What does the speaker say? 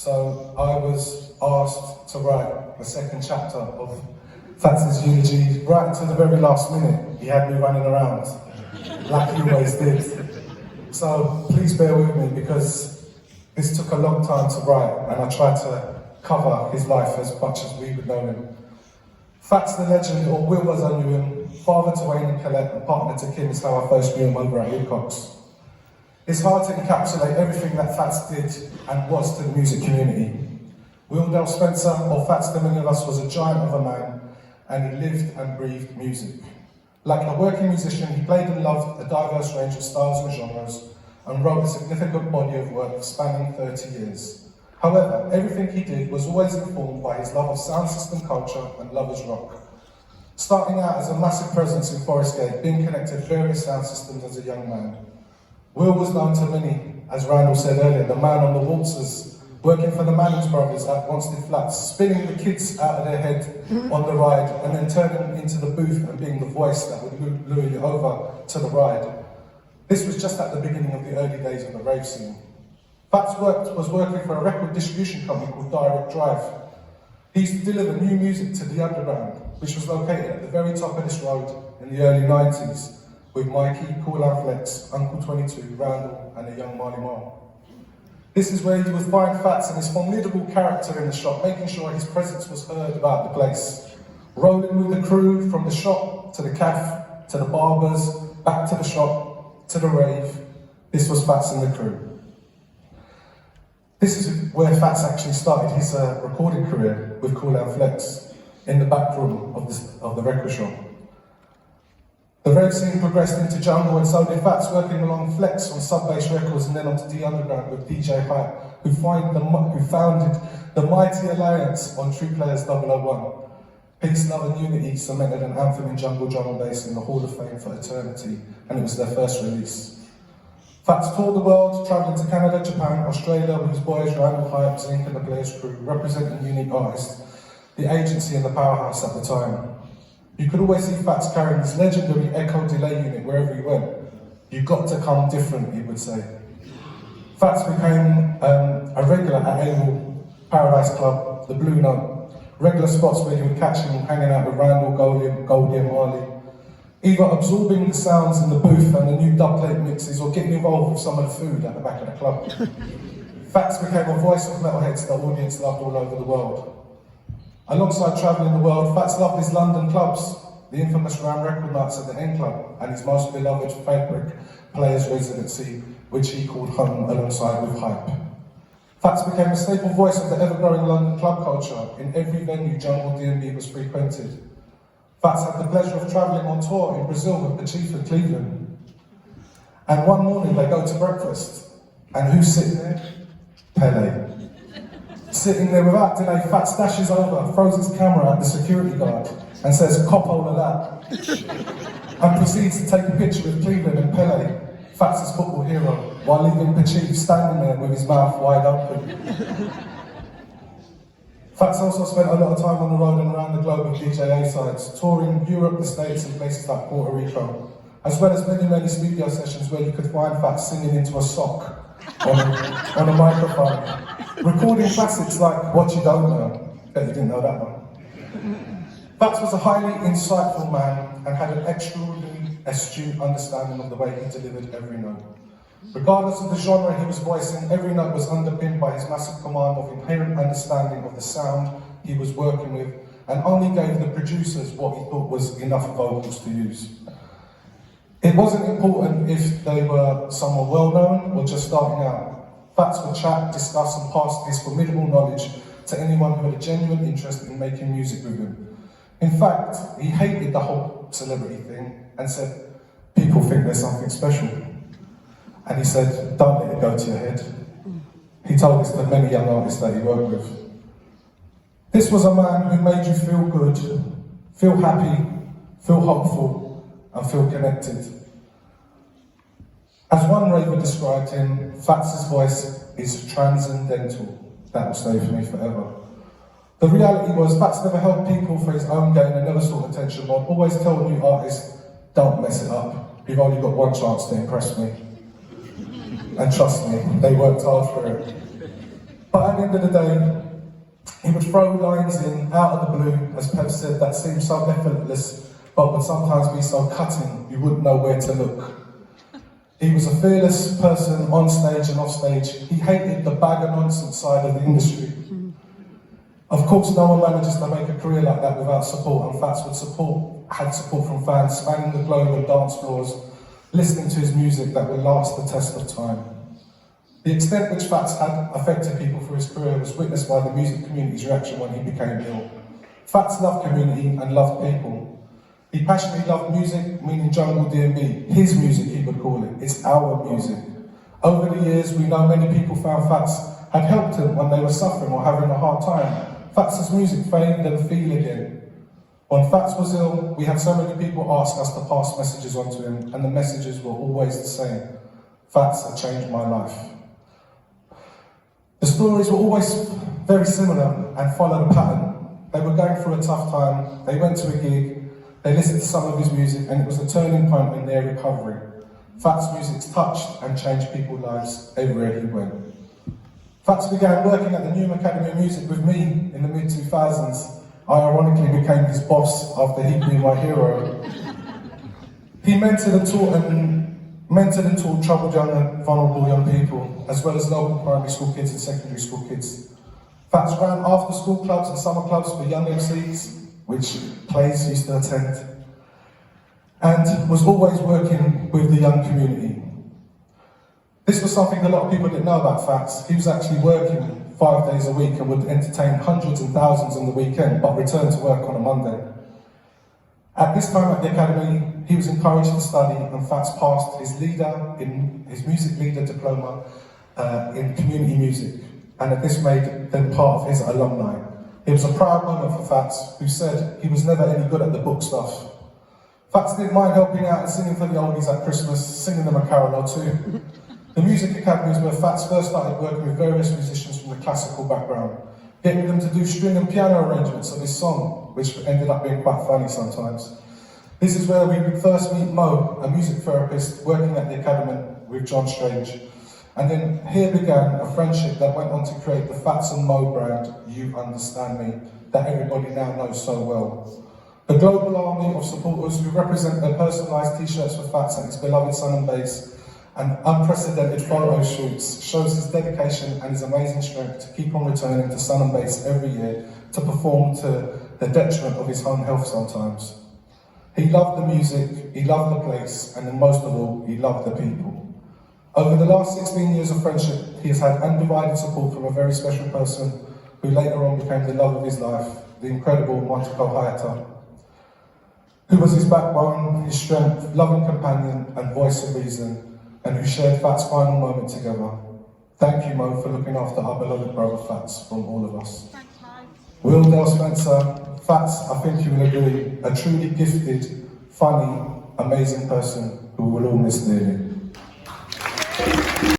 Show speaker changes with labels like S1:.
S1: So I was asked to write the second chapter of Fats's eulogy right until the very last minute. He had me running around, like he always did. So please bear with me because this took a long time to write and I tried to cover his life as much as we would know him. Fats the legend, or Will as I knew him, father to Wayne and Colette and partner to Kim is how I first knew him over at Wilcox. It's hard to encapsulate everything that Fats did and was to the music community. Will Dale Spencer, or Fats to many of us, was a giant of a man and he lived and breathed music. Like a working musician, he played and loved a diverse range of styles and genres and wrote a significant body of work spanning 30 years. However, everything he did was always informed by his love of sound system culture and lovers rock. Starting out as a massive presence in Forest Gate, being connected to various sound systems as a young man. Will was known to many, as Randall said earlier, the man on the waltzers, working for the Mannings brothers at Wanstead Flats, spinning the kids out of their head on the ride and then turning into the booth and being the voice that would lure you over to the ride. This was just at the beginning of the early days of the rave scene. Fats was working for a record distribution company called Direct Drive. He used to deliver new music to the underground, which was located at the very top of this road in the early 90s, with Mikey, Cool and Flex, Uncle 22, Randall, and a young Marley Marl. This is where you would find Fats and his formidable character in the shop, making sure his presence was heard about the place. Rolling with the crew from the shop to the cafe, to the barbers, back to the shop, to the rave. This was Fats and the crew. This is where Fats actually started his recording career with Cool and Flex, in the back room of the record shop. The rave scene progressed into jungle and so did Fats, working along Flex on Sub-Bass Records and then onto D Underground with DJ Hype, who founded the mighty alliance on True Players 001. Peace, Love and Unity cemented an anthem in jungle drum and bass in the Hall of Fame for eternity, and it was their first release. Fats toured the world, travelling to Canada, Japan, Australia with his boys Randall Hype, Zinc and the Players crew, representing unique artists, the agency and the powerhouse at the time. You could always see Fats carrying this legendary echo delay unit wherever he went. You got to come different, he would say. Fats became a regular at Angle, Paradise Club, the Blue Note, regular spots where you would catch him hanging out with Randall, Goldie and Marley, either absorbing the sounds in the booth and the new dubplate mixes or getting involved with some of the food at the back of the club. Fats became a voice of metalheads that audience loved all over the world. Alongside travelling the world, Fats loved his London clubs, the infamous Ram Record Nights at the N Club, and his most beloved Fabric Players Residency, which he called home alongside with Hype. Fats became a staple voice of the ever-growing London club culture in every venue Jungle D&B was frequented. Fats had the pleasure of travelling on tour in Brazil with the Chief of Cleveland. And one morning they go to breakfast, and who's sitting there? Pele. Sitting there without delay, Fats dashes over, throws his camera at the security guard, and says, "Cop all of that," and proceeds to take a picture with Cleveland and Pele, Fats' football hero, while leaving Chief standing there with his mouth wide open. Fats also spent a lot of time on the road and around the globe with DJ A-sides, touring Europe, the States and places like Puerto Rico, as well as many studio sessions where you could find Fats singing into a sock on a microphone, recording classics like What You Don't Know. Bet you didn't know that one. Fats was a highly insightful man and had an extraordinarily astute understanding of the way he delivered every note. Regardless of the genre he was voicing, every note was underpinned by his massive command of inherent understanding of the sound he was working with, and only gave the producers what he thought was enough vocals to use. It wasn't important if they were someone well-known or just starting out. Fats would chat, discuss and pass his formidable knowledge to anyone who had a genuine interest in making music with him. In fact, he hated the whole celebrity thing and said, "People think there's something special." And he said, "Don't let it go to your head." He told this to many young artists that he worked with. This was a man who made you feel good, feel happy, feel hopeful, and feel connected. As one raver described him, Fats' voice is transcendental. That will stay for me forever. The reality was, Fats never held people for his own gain and never sought attention, but always told new artists, "Don't mess it up. You've only got one chance to impress me." And trust me, they worked hard for it. But at the end of the day, he would throw lines in out of the blue, as Pev said, that seemed so effortless, but would sometimes be so cutting, you wouldn't know where to look. He was a fearless person on stage and off stage. He hated the bag of nonsense side of the industry. Of course, no one manages to make a career like that without support, and Fats had support from fans spanning the globe and dance floors, listening to his music that would last the test of time. The extent which Fats had affected people through his career was witnessed by the music community's reaction when he became ill. Fats loved community and loved people. He passionately loved music, meaning jungle D&B. His music, he would call it. It's our music. Over the years, we know many people found Fats had helped him when they were suffering or having a hard time. Fats' music fade and feel again. When Fats was ill, we had so many people ask us to pass messages on to him, and the messages were always the same. Fats had changed my life. The stories were always very similar and followed a pattern. They were going through a tough time, they went to a gig, they listened to some of his music, and it was a turning point in their recovery. Fats' music's touched and changed people's lives everywhere he went. Fats began working at the Newham Academy of Music with me in the mid-2000s. I ironically became his boss after he'd been my hero. He mentored and taught troubled young and vulnerable young people, as well as local primary school kids and secondary school kids. Fats ran after-school clubs and summer clubs for young MCs, which plays used to attend, and was always working with the young community. This was something a lot of people didn't know about Fats. He was actually working 5 days a week and would entertain hundreds and thousands on the weekend, but return to work on a Monday. At this time at the Academy, he was encouraged to study, and Fats passed his music leader diploma in community music, and this made them part of his alumni. It was a proud moment for Fats, who said he was never any good at the book stuff. Fats didn't mind helping out and singing for the oldies at Christmas, singing them a carol or two. The music academies where Fats first started working with various musicians from the classical background, getting them to do string and piano arrangements of his song, which ended up being quite funny sometimes. This is where we would first meet Mo, a music therapist working at the academy with John Strange. And then here began a friendship that went on to create the Fats and Mo brand, You Understand Me, that everybody now knows so well. The global army of supporters who represent their personalised t-shirts for Fats and his beloved Sun and Bass, and unprecedented photo shoots, shows his dedication and his amazing strength to keep on returning to Sun and Bass every year to perform to the detriment of his own health sometimes. He loved the music, he loved the place, and then most of all, he loved the people. Over the last 16 years of friendship, he has had undivided support from a very special person who later on became the love of his life, the incredible Montako Hayata, who was his backbone, his strength, loving companion, and voice of reason, and who shared Fats' final moment together. Thank you, Mo, for looking after our beloved brother Fats from all of us.
S2: Thanks, Mo.
S1: Will Dale Spencer, Fats, I think you will agree, a truly gifted, funny, amazing person who we will all miss dearly.